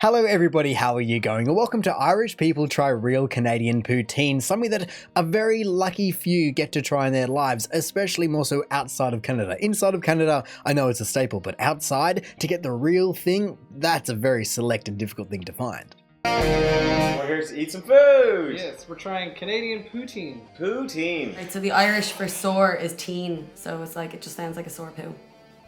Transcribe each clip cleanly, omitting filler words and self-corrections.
Hello everybody, how are you going? And welcome to Irish People Try Real Canadian Poutine, something that a very lucky few get to try in their lives, especially more so outside of Canada. Inside of Canada, I know it's a staple, but outside, to get the real thing, that's a very select and difficult thing to find. We're here to eat some food! Yes, we're trying Canadian poutine. Poutine! Right, so the Irish for sore is teen, so it's like, it just sounds like a sore poo.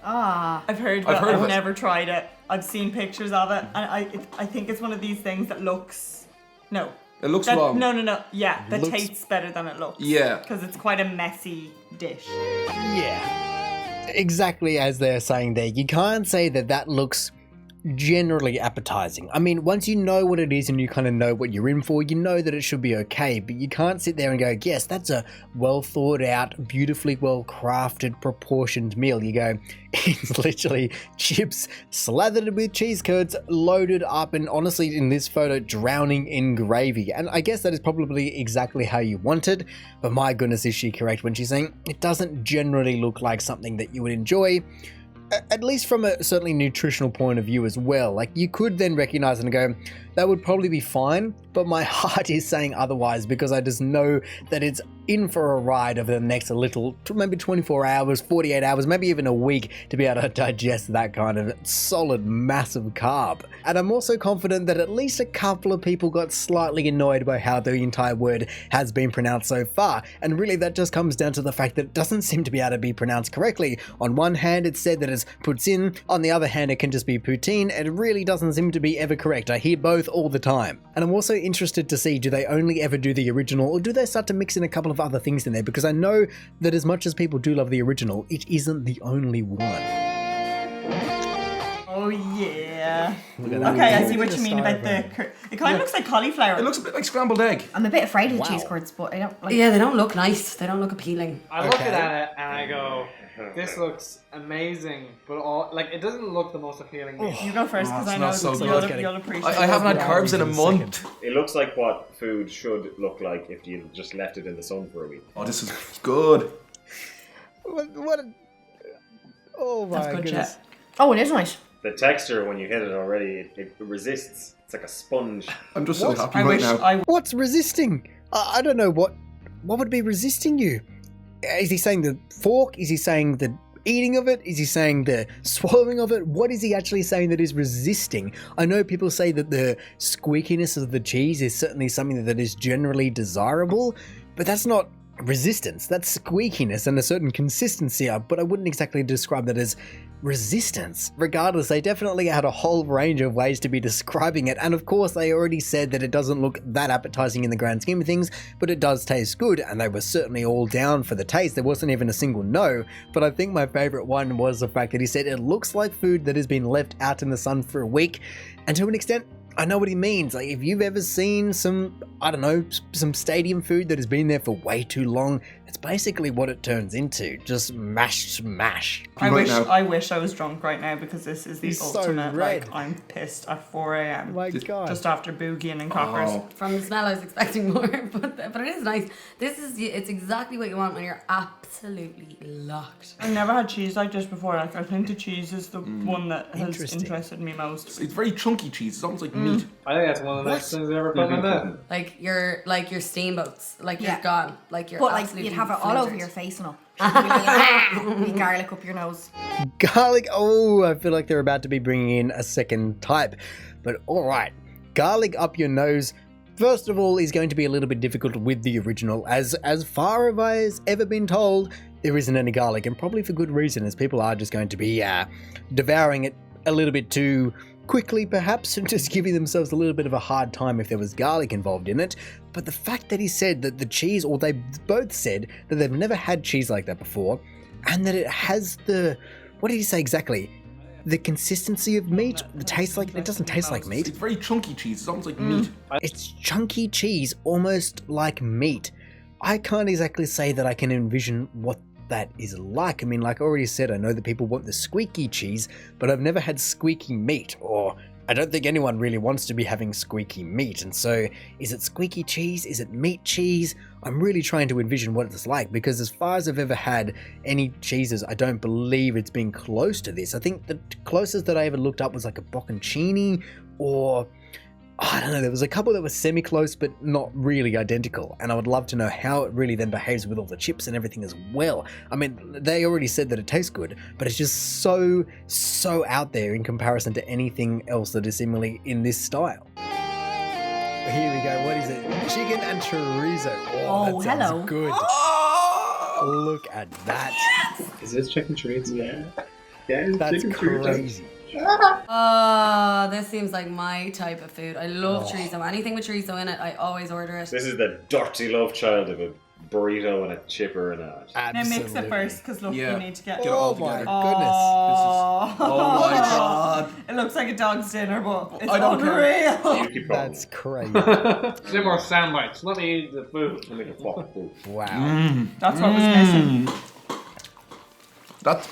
I've heard of it. I've never tried it. I've seen pictures of it, and I think it's one of these things that looks... No. It looks wrong. No. Yeah, that tastes better than it looks. Yeah. Because it's quite a messy dish. Yeah. Exactly as they're saying there. You can't say that that looks generally appetizing. I mean, once you know what it is and you kind of know what you're in for, you know that it should be okay, but you can't sit there and go, yes, that's a well thought out, beautifully well crafted, proportioned meal. You go, it's literally chips slathered with cheese curds, loaded up, and honestly in this photo, drowning in gravy. And I guess that is probably exactly how you want it, but my goodness, is she correct when she's saying it doesn't generally look like something that you would enjoy, at least from a certainly nutritional point of view as well. Like, you could then recognize it and go, that would probably be fine, but my heart is saying otherwise, because I just know that it's in for a ride over the next maybe 24 hours, 48 hours, maybe even a week to be able to digest that kind of solid, massive carb. And I'm also confident that at least a couple of people got slightly annoyed by how the entire word has been pronounced so far. And really that just comes down to the fact that it doesn't seem to be able to be pronounced correctly. On one hand, it's said that it's Poutine. On the other hand, it can just be Poutine. It really doesn't seem to be ever correct. I hear both all the time. And I'm also interested to see, do they only ever do the original, or do they start to mix in a couple of other things in there? Because I know that as much as people do love the original, it isn't the only one. Oh yeah. Okay, I see what you mean about the... It kind of looks like cauliflower. It looks a bit like scrambled egg. I'm a bit afraid of the cheese curds, but I don't like... Yeah, they don't look nice. They don't look appealing. I look at it and I go, this looks amazing, but it doesn't look the most appealing. You go first, because I know so you'll appreciate it. I haven't had carbs in a month. It looks like what food should look like if you just left it in the sun for a week. Oh, this is good. Oh my That's good goodness. shit. Oh, it is nice. The texture, when you hit it already, it resists. It's like a sponge. I'm just so happy I right wish now. I... What's resisting? I don't know what would be resisting you. Is he saying the fork? Is he saying the eating of it? Is he saying the swallowing of it? What is he actually saying that is resisting? I know people say that the squeakiness of the cheese is certainly something that is generally desirable, but that's not resistance. That's squeakiness and a certain consistency, but I wouldn't exactly describe that as resistance. Regardless, they definitely had a whole range of ways to be describing it, and of course they already said that it doesn't look that appetizing in the grand scheme of things, but it does taste good, and they were certainly all down for the taste. There wasn't even a single no, but I think my favorite one was the fact that he said it looks like food that has been left out in the sun for a week, and to an extent I know what he means. Like, if you've ever seen some stadium food that has been there for way too long, it's basically what it turns into. Just mashed smash. I wish I was drunk right now, because this is the He's so ultimate, red. like, I'm pissed at 4 a.m. My God. Just after boogieing and cockers. Oh. From the smell, I was expecting more, but it is nice. It's exactly what you want when you're absolutely locked. I've never had cheese like this before. Like, I think the cheese is the one that has Interesting. interested me most. It's very chunky cheese. It's almost like meat. I think that's one of the next things I've ever put in my mouth. Like your steamboats, like you're Yeah. gone, like you're But like, absolutely you'd have it all over flintered. your face and all. With garlic up your nose. Garlic, oh, I feel like they're about to be bringing in a second type. But alright, garlic up your nose, first of all, is going to be a little bit difficult with the original. As far as I've ever been told, there isn't any garlic, and probably for good reason, as people are just going to be devouring it a little bit too quickly, perhaps, and just giving themselves a little bit of a hard time if there was garlic involved in it. But the fact that he said that the cheese, or they both said that they've never had cheese like that before, and that it has the, what did he say exactly? The consistency of meat? The taste like, it doesn't taste like meat. It's very chunky cheese. It's almost like meat. It's chunky cheese, almost like meat. I can't exactly say that I can envision what that is like. I mean, like I already said, I know that people want the squeaky cheese, but I've never had squeaky meat, or I don't think anyone really wants to be having squeaky meat. And so, is it squeaky cheese? Is it meat cheese? I'm really trying to envision what it's like, because as far as I've ever had any cheeses, I don't believe it's been close to this. I think the closest that I ever looked up was like a bocconcini or I don't know, there was a couple that were semi-close but not really identical, and I would love to know how it really then behaves with all the chips and everything as well. I mean, they already said that it tastes good, but it's just so out there in comparison to anything else that is similarly in this style. Here we go, what is it? Chicken and chorizo. Oh, that sounds hello. good. Look at that. Is this chicken chorizo? Yeah. That's crazy. Oh, this seems like my type of food. I love chorizo. Anything with chorizo in it, I always order it. This is the dirty love child of a burrito and a chipper and a... Now mix it first, because look, Yeah. you need to get... Get it all Oh my together. goodness. Oh my god. It looks like a dog's dinner, but it's I don't care. unreal. You keep going. That's crazy. Some more sound bites. Let me eat the food. Let me get fucking food. Wow. That's what was missing. That's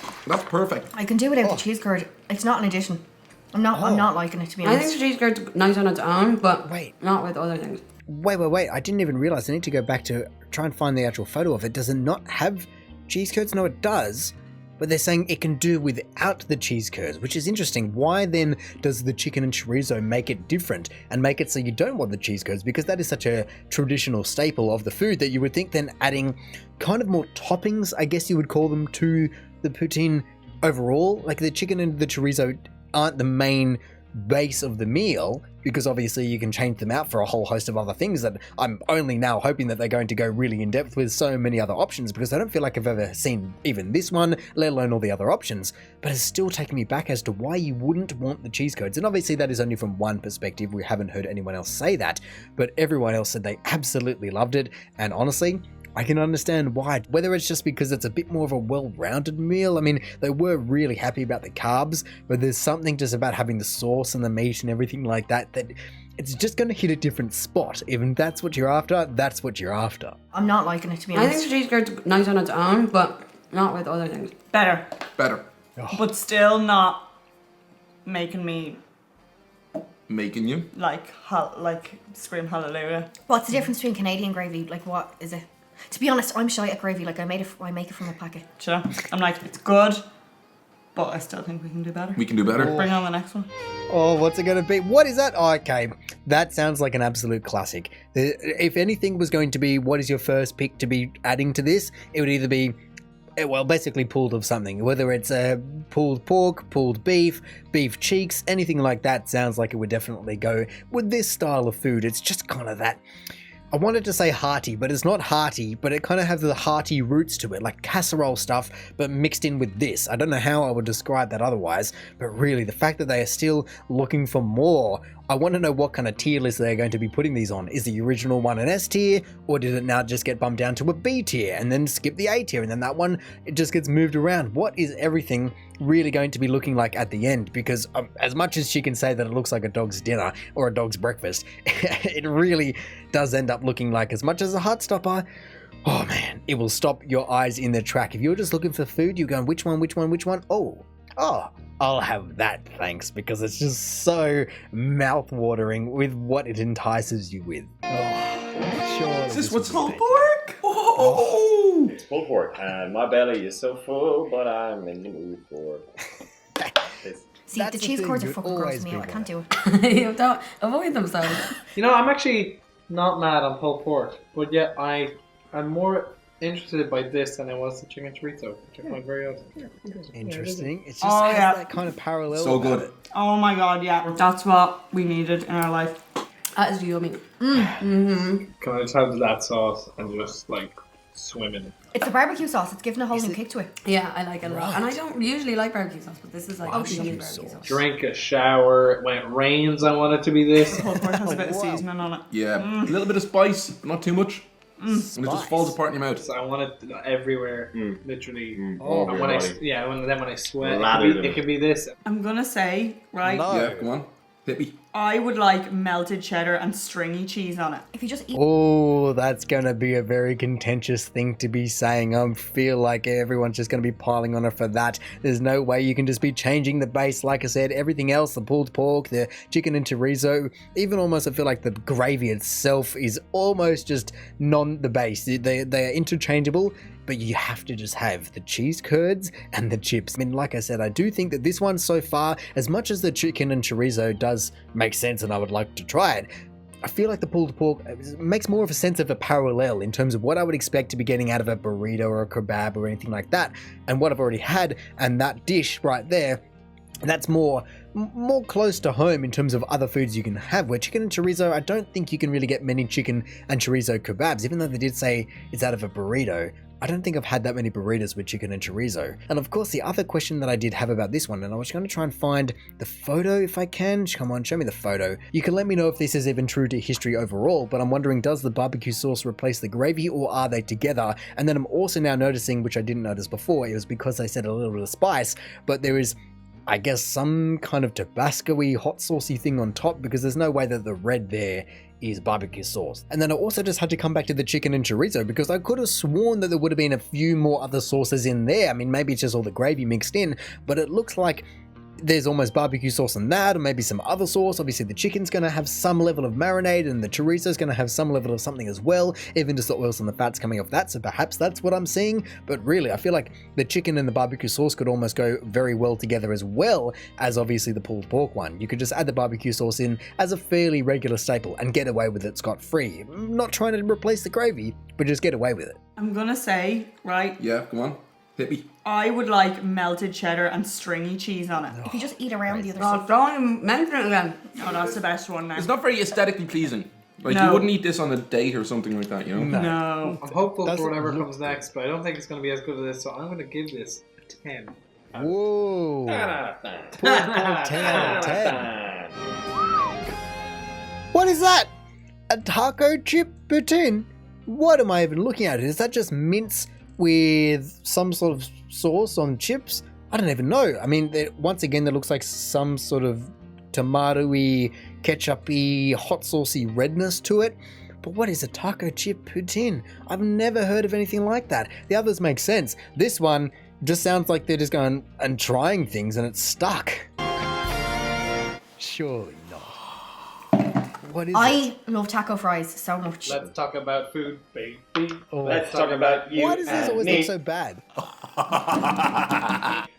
perfect. I can do without the cheese curd. It's not an addition. I'm not liking it, to be I honest. think the cheese curd's nice on its own, but Wait. not with other things. Wait. I didn't even realize. I need to go back to try and find the actual photo of it. Does it not have cheese curds? No, it does. But they're saying it can do without the cheese curds, which is interesting. Why then does the chicken and chorizo make it different and make it so you don't want the cheese curds? Because that is such a traditional staple of the food that you would think then adding kind of more toppings, I guess you would call them, to the poutine overall. Like the chicken and the chorizo aren't the main base of the meal, because obviously you can change them out for a whole host of other things that I'm only now hoping that they're going to go really in depth with so many other options, because I don't feel like I've ever seen even this one, let alone all the other options. But it's still taking me back as to why you wouldn't want the cheese curds. And obviously that is only from one perspective. We haven't heard anyone else say that, but everyone else said they absolutely loved it. And honestly, I can understand why, whether it's just because it's a bit more of a well-rounded meal. I mean, they were really happy about the carbs, but there's something just about having the sauce and the meat and everything like that, that it's just going to hit a different spot. Even that's what you're after, that's what you're after. I'm not liking it, to be I honest. think the cheese curd's nice on its own, but not with other things. Better. Better. But still not making me Making you. like scream hallelujah. What's the difference between Canadian gravy? Like, what is it? To be honest, I'm shy at gravy. Like, I make it from a packet. Do you know? I'm like, it's good, but I still think we can do better. We can do better. Bring on the next one. Oh, what's it going to be? What is that? Oh, okay, that sounds like an absolute classic. If anything was going to be, what is your first pick to be adding to this? It would either be, well, basically pulled of something. Whether it's pulled pork, pulled beef, beef cheeks, anything like that sounds like it would definitely go with this style of food. It's just kind of that... I wanted to say hearty, but it's not hearty, but it kind of has the hearty roots to it, like casserole stuff, but mixed in with this. I don't know how I would describe that otherwise, but really, the fact that they are still looking for more, I want to know what kind of tier list they're going to be putting these on. Is the original one an S tier, or did it now just get bumped down to a B tier, and then skip the A tier, and then that one, it just gets moved around? What is everything really going to be looking like at the end? Because as much as she can say that it looks like a dog's dinner or a dog's breakfast, it really does end up looking like, as much as a Heartstopper, oh man, it will stop your eyes in their track. If you're just looking for food, you're going, which one? Oh, I'll have that, thanks, because it's just so mouth-watering with what it entices you with. Oh, sure. Is this what's called called pork? Oh! It's pulled pork, and my belly is so full, but I'm in the mood for this. See, That's the the cheese thing, curds are you'd fucking always gross me be out. I can't do right. it. You don't avoid them, so. You know, I'm actually not mad on pulled pork, but yet I'm more interested by this than I was the chicken chorizo, which I find very odd. Interesting. It just Oh, has yeah. that kind of parallel. So about good. it. Oh my god, yeah. That's what we needed in our life. That is yummy. Can I just have that sauce and just like swim in it? It's the barbecue sauce. It's given a whole new kick to it. Yeah, I like it a lot. And I don't usually like barbecue sauce, but this is like yummy barbecue sauce. Drink a shower. When it rains, I want it to be this. Pulled pork has a bit of seasoning on it. Yeah, a little bit of spice, but not too much. And it Spice. just falls apart in your mouth. So I want it everywhere, literally. Oh, And when I sweat, Lathered in it can be this. I'm gonna say, right, No. Yeah, go on. Hit me. I would like melted cheddar and stringy cheese on it. If you just eat Oh, that's going to be a very contentious thing to be saying. I feel like everyone's just going to be piling on her for that. There's no way you can just be changing the base. Like I said, everything else, the pulled pork, the chicken and chorizo, even almost I feel like the gravy itself is almost just the base. They are interchangeable, but you have to just have the cheese curds and the chips. I mean, like I said, I do think that this one so far, as much as the chicken and chorizo does make sense and I would like to try it, I feel like the pulled pork makes more of a sense of a parallel in terms of what I would expect to be getting out of a burrito or a kebab or anything like that, and what I've already had, and that dish right there, that's more close to home in terms of other foods you can have. Where chicken and chorizo, I don't think you can really get many chicken and chorizo kebabs, even though they did say it's out of a burrito. I don't think I've had that many burritos with chicken and chorizo. And of course, the other question that I did have about this one, and I was going to try and find the photo if I can. Come on, show me the photo. You can let me know if this is even true to history overall, but I'm wondering, does the barbecue sauce replace the gravy or are they together? And then I'm also now noticing, which I didn't notice before, it was because I said a little bit of spice, but there is, I guess, some kind of Tabasco-y hot saucy thing on top, because there's no way that the red there is barbecue sauce. And then I also just had to come back to the chicken and chorizo because I could have sworn that there would have been a few more other sauces in there. I mean, maybe it's just all the gravy mixed in, but it looks like there's almost barbecue sauce in that, or maybe some other sauce. Obviously the chicken's going to have some level of marinade, and the chorizo's going to have some level of something as well, even just the oils and the fats coming off that, so perhaps that's what I'm seeing. But really, I feel like the chicken and the barbecue sauce could almost go very well together, as well as obviously the pulled pork one. You could just add the barbecue sauce in as a fairly regular staple and get away with it scot-free. Not trying to replace the gravy, but just get away with it. I'm gonna say, right, Yeah, come on. Hit me. I would like melted cheddar and stringy cheese on it. If you just eat around the other Oh, stuff. don't mention it again. Oh, that's the best one now. It's not very aesthetically pleasing. Like, No. you wouldn't eat this on a date or something like that, you know? No. I'm hopeful Doesn't for whatever look comes next, but I don't think it's going to be as good as this, so I'm going to give this a 10. Whoa. Pulled pork 10 out of 10. What is that? A taco chip poutine? What am I even looking at? Is that just mince with some sort of sauce on chips? I don't even know. I mean, once again, that looks like some sort of tomato-y, ketchup-y, hot saucy redness to it. But what is a taco chip poutine? I've never heard of anything like that. The others make sense. This one just sounds like they're just going and trying things and it's stuck. Surely not. What is it? I love taco fries so much. Let's talk about food, baby. Oh. Let's talk about you Why does this and always me. look so bad?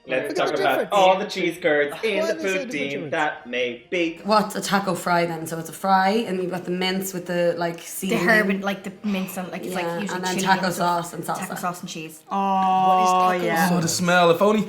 Let's Look at talk the about difference. all the cheese curds in Why the is there so poutine different? that may be. What's a taco fry then? So it's a fry, and you've got the mince with the like The seasoning. herb and like the mince and like it's Yeah, like usually and then chili taco and stuff. sauce and salsa. Taco sauce and cheese. Oh, taco yeah. Oh, the smell. If only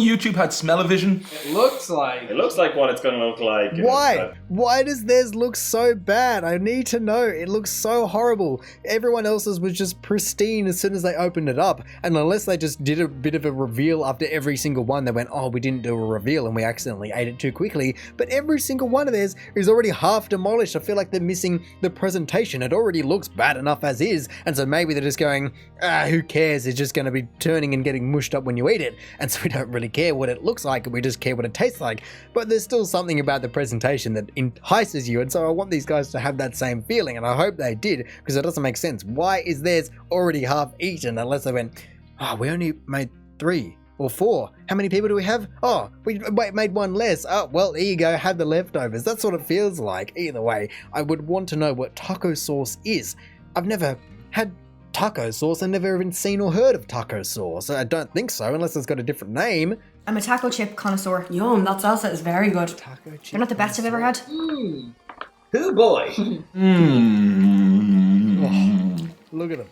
YouTube had smell-o-vision. It looks like. It looks like what it's going to look like. Why? Why does theirs look so bad? I need to know. It looks so horrible. Everyone else's was just pristine as soon as they opened it up. And unless they just did a bit of a reveal after every single one, they went, oh, we didn't do a reveal and we accidentally ate it too quickly. But every single one of theirs is already half demolished. I feel like they're missing the presentation. It already looks bad enough as is. And so maybe they're just going, who cares? It's just going to be turning and getting mushed up when you eat it. And so we don't really care what it looks like. We just care what it tastes like. But there's still something about the presentation that entices you. And so I want these guys to have that same feeling. And I hope they did, because it doesn't make sense. Why is theirs already half eaten unless they went, we only made 3 or 4. How many people do we have? Oh, we made one less. Oh, well, here you go. Have the leftovers. That's what it feels like. Either way, I would want to know what taco sauce is. I've never had taco sauce. I've never even seen or heard of taco sauce. I don't think so, unless it's got a different name. I'm a taco chip connoisseur. Yum, that salsa is very good. Taco chip. They're not the best I've ever had. Who boy? Look at them.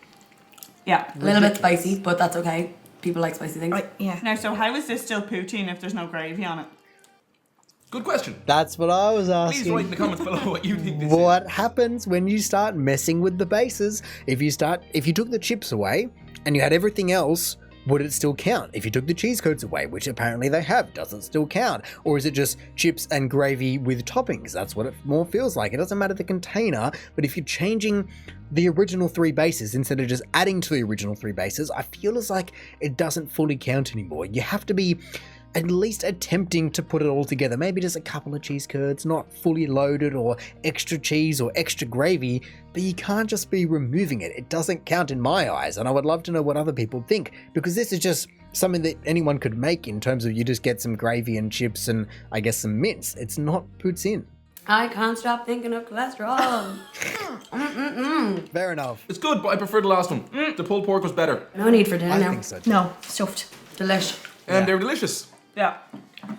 Yeah. A little bit spicy, but that's okay. People like spicy things. Right, yeah. Now, so how is this still poutine if there's no gravy on it? Good question. That's what I was Please asking. write in the comments below what you think this What happens when you start messing with the bases? If you took the chips away and you had everything else, would it still count? If you took the cheese curds away, which apparently they have, does it still count? Or is it just chips and gravy with toppings? That's what it more feels like. It doesn't matter the container, but if you're changing the original 3 bases instead of just adding to the original 3 bases, I feel as like it doesn't fully count anymore. You have to be at least attempting to put it all together. Maybe just a couple of cheese curds, not fully loaded, or extra cheese or extra gravy, but you can't just be removing it. It doesn't count in my eyes, and I would love to know what other people think, because this is just something that anyone could make in terms of you just get some gravy and chips and I guess some mince. It's not poutine. I can't stop thinking of cholesterol. Fair enough. It's good, but I prefer the last one. The pulled pork was better. No need for dinner I now. think so too. No, stuffed. Delish. And they're delicious. Yeah,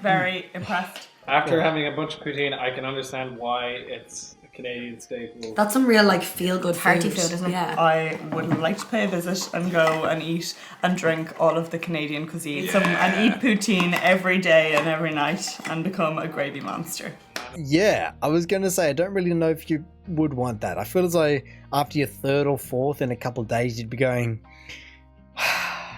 very impressed. After having a bunch of poutine, I can understand why it's a Canadian staple. That's some real like feel good Party food, isn't it? Yeah. I would like to pay a visit and go and eat and drink all of the Canadian cuisine. And eat poutine every day and every night and become a gravy monster. Yeah, I was going to say, I don't really know if you would want that. I feel as though after your third or fourth in a couple of days, you'd be going,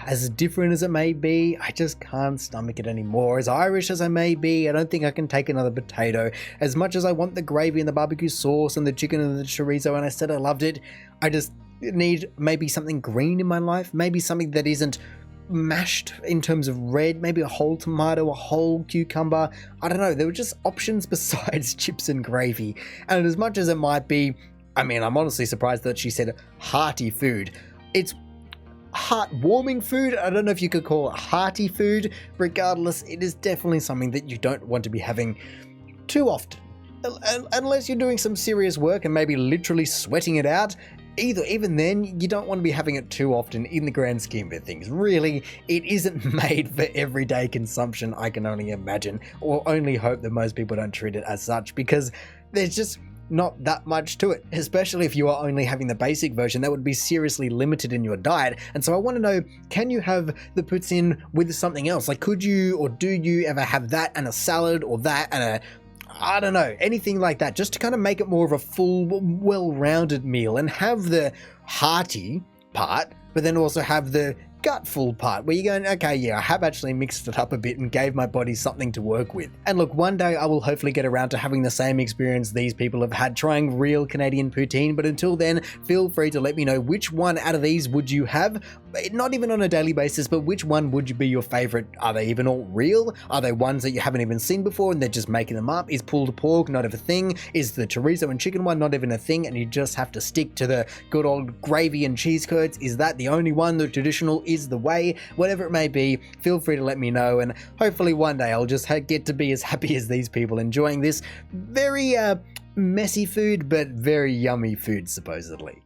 as different as it may be, I just can't stomach it anymore. As Irish as I may be, I don't think I can take another potato. As much as I want the gravy and the barbecue sauce and the chicken and the chorizo, and I said I loved it, I just need maybe something green in my life, maybe something that isn't mashed in terms of red, maybe a whole tomato, a whole cucumber. I don't know, there were just options besides chips and gravy. And as much as it might be, I mean, I'm honestly surprised that she said hearty food. It's heartwarming food. I don't know if you could call it hearty food. Regardless, it is definitely something that you don't want to be having too often. Unless you're doing some serious work and maybe literally sweating it out. Even then, you don't want to be having it too often in the grand scheme of things. Really, it isn't made for everyday consumption, I can only imagine, or only hope that most people don't treat it as such, because there's just not that much to it, especially if you are only having the basic version. That would be seriously limited in your diet. And so I want to know, can you have the poutine with something else? Like, could you or do you ever have that and a salad, or that and a, I don't know, anything like that, just to kind of make it more of a full, well-rounded meal and have the hearty part, but then also have the gutful part where you're going, okay, yeah, I have actually mixed it up a bit and gave my body something to work with. And look, one day I will hopefully get around to having the same experience these people have had trying real Canadian poutine, but until then, feel free to let me know which one out of these would you have, not even on a daily basis, but which one would you be your favorite? Are they even all real? Are they ones that you haven't even seen before and they're just making them up? Is pulled pork not even a thing? Is the chorizo and chicken one not even a thing and you just have to stick to the good old gravy and cheese curds? Is that the only one? The traditional is the way? Whatever it may be, feel free to let me know, and hopefully one day I'll just get to be as happy as these people enjoying this very messy food but very yummy food, supposedly.